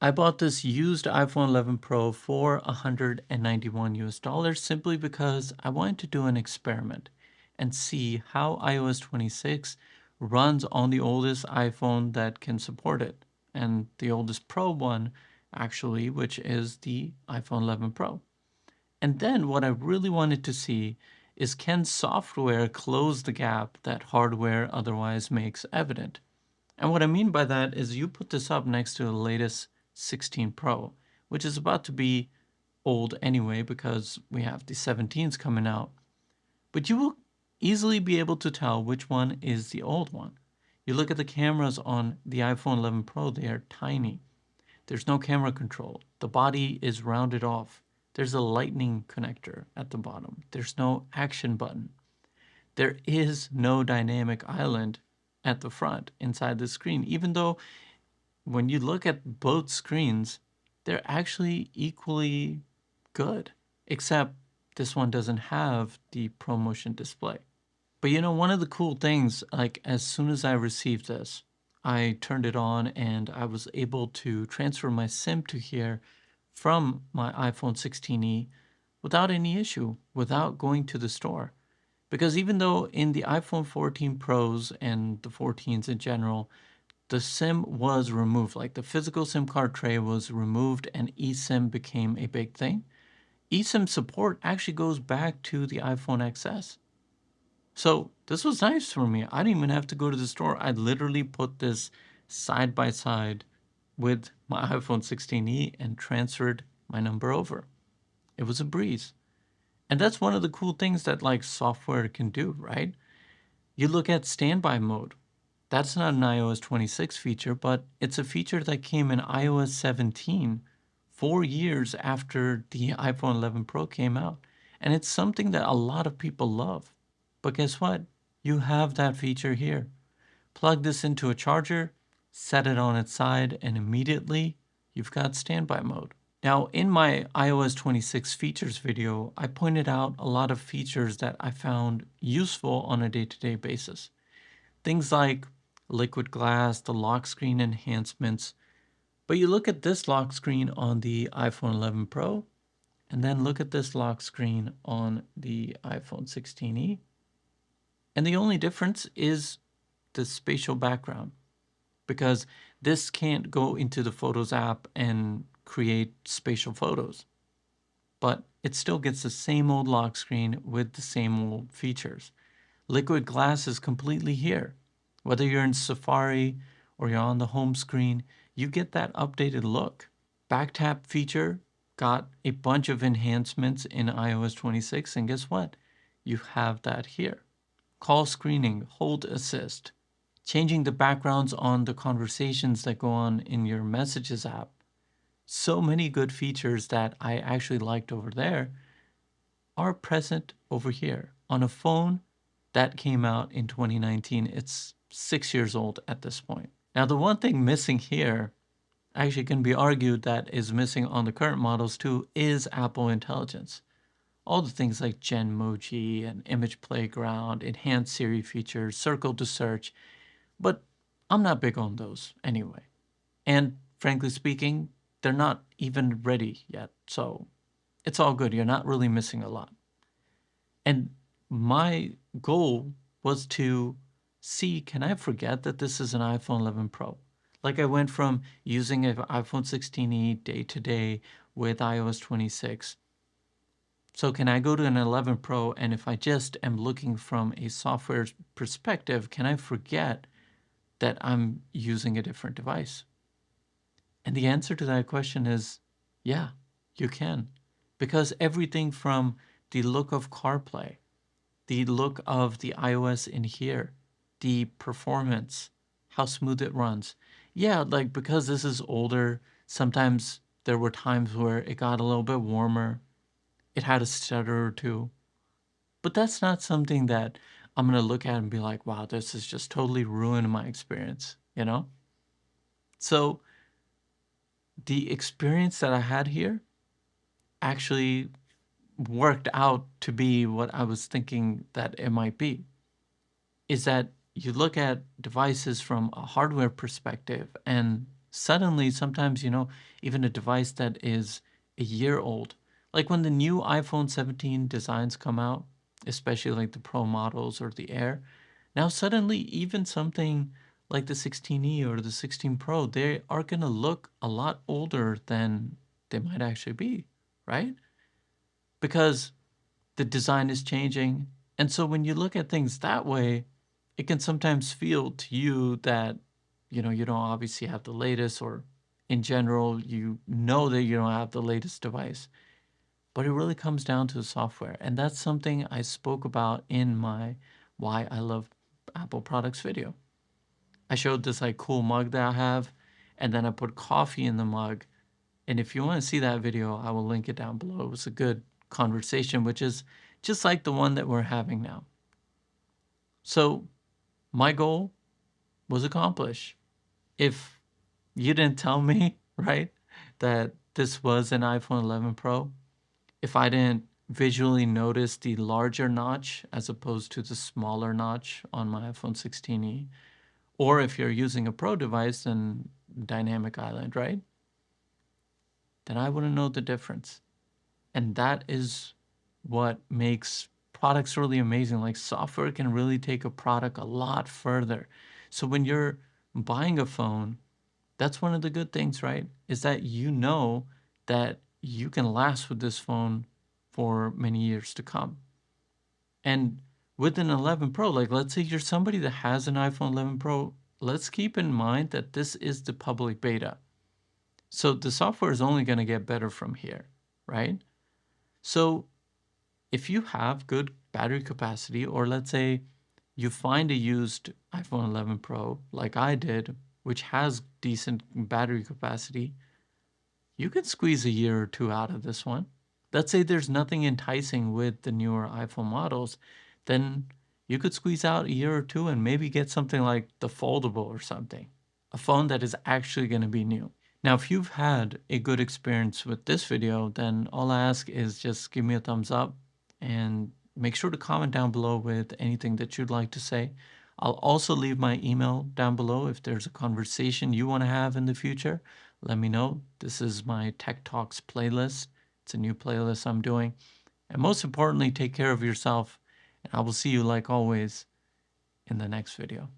I bought this used iPhone 11 Pro for $191 US simply because I wanted to do an experiment and see how iOS 26 runs on the oldest iPhone that can support it, and the oldest Pro one, actually, which is the iPhone 11 Pro. And then what I really wanted to see is, can software close the gap that hardware otherwise makes evident? And what I mean by that is, you put this up next to the latest 16 Pro, which is about to be old anyway because we have the 17s coming out. But you will easily be able to tell which one is the old one. You look at the cameras on the iPhone 11 Pro, they are tiny. There's no camera control. The body is rounded off. There's a lightning connector at the bottom. There's no action button. There is no dynamic island at the front inside the screen, even though when you look at both screens, they're actually equally good, except this one doesn't have the ProMotion display. But one of the cool things, like as soon as I received this, I turned it on and I was able to transfer my SIM to here from my iPhone 16e without any issue, without going to the store. Because even though in the iPhone 14 Pros and the 14s in general, the SIM was removed, like the physical SIM card tray was removed and eSIM became a big thing, eSIM support actually goes back to the iPhone XS. So this was nice for me. I didn't even have to go to the store. I literally put this side by side with my iPhone 16e and transferred my number over. It was a breeze. And that's one of the cool things that like software can do, right? You look at standby mode. That's not an iOS 26 feature, but it's a feature that came in iOS 17 4 years after the iPhone 11 Pro came out. And it's something that a lot of people love. But guess what? You have that feature here. Plug this into a charger, set it on its side, and immediately you've got standby mode. Now, in my iOS 26 features video, I pointed out a lot of features that I found useful on a day-to-day basis. Things like liquid glass, the lock screen enhancements. But you look at this lock screen on the iPhone 11 Pro, and then look at this lock screen on the iPhone 16e. And the only difference is the spatial background, because this can't go into the Photos app and create spatial photos. But it still gets the same old lock screen with the same old features. Liquid glass is completely here. Whether you're in Safari or you're on the home screen, you get that updated look. Back tap feature got a bunch of enhancements in iOS 26, and guess what? You have that here. Call screening, hold assist, changing the backgrounds on the conversations that go on in your Messages app. So many good features that I actually liked over there are present over here on a phone that came out in 2019. It's 6 years old at this point. Now, the one thing missing here, actually can be argued that is missing on the current models too, is Apple Intelligence. All the things like Genmoji and Image Playground, enhanced Siri features, Circle to Search, but I'm not big on those anyway. And frankly speaking, they're not even ready yet, so it's all good. You're not really missing a lot. And my goal was to see, can I forget that this is an iPhone 11 Pro? Like, I went from using an iPhone 16e day to day with iOS 26. So can I go to an 11 Pro, and if I just am looking from a software perspective, can I forget that I'm using a different device? And the answer to that question is yeah, you can. Because everything from the look of CarPlay, the look of the iOS in here, the performance, how smooth it runs. Yeah, like, because this is older, sometimes there were times where it got a little bit warmer. It had a stutter or two. But that's not something that I'm going to look at and be like, wow, this has just totally ruined my experience, you know? So the experience that I had here actually worked out to be what I was thinking that it might be. Is that you look at devices from a hardware perspective, and suddenly sometimes, even a device that is a year old, like when the new iPhone 17 designs come out, especially like the Pro models or the Air, now suddenly even something like the 16E or the 16 Pro, they are going to look a lot older than they might actually be, right? Because the design is changing. And so when you look at things that way, it can sometimes feel to you that, you don't obviously have the latest, or in general, you know that you don't have the latest device. But it really comes down to the software. And that's something I spoke about in my Why I Love Apple Products video. I showed this like cool mug that I have, and then I put coffee in the mug. And if you want to see that video, I will link it down below. It was a good conversation, which is just like the one that we're having now. So my goal was accomplished. If you didn't tell me, right, that this was an iPhone 11 Pro, if I didn't visually notice the larger notch as opposed to the smaller notch on my iPhone 16e, or if you're using a Pro device and Dynamic Island, right, then I wouldn't know the difference. And that is what makes products really amazing. Like software can really take a product a lot further. So when you're buying a phone, that's one of the good things, right? Is that you know that you can last with this phone for many years to come. And with an 11 Pro, like let's say you're somebody that has an iPhone 11 Pro, let's keep in mind that this is the public beta. So the software is only going to get better from here, right? So if you have good battery capacity, or let's say you find a used iPhone 11 Pro like I did, which has decent battery capacity, you could squeeze a year or two out of this one. Let's say there's nothing enticing with the newer iPhone models, then you could squeeze out a year or two and maybe get something like the foldable or something, a phone that is actually going to be new. Now, if you've had a good experience with this video, then all I ask is just give me a thumbs up and make sure to comment down below with anything that you'd like to say. I'll also leave my email down below if there's a conversation you want to have in the future. Let me know. This is my Tech Talks playlist. It's a new playlist I'm doing. And most importantly, take care of yourself. And I will see you, like always, in the next video.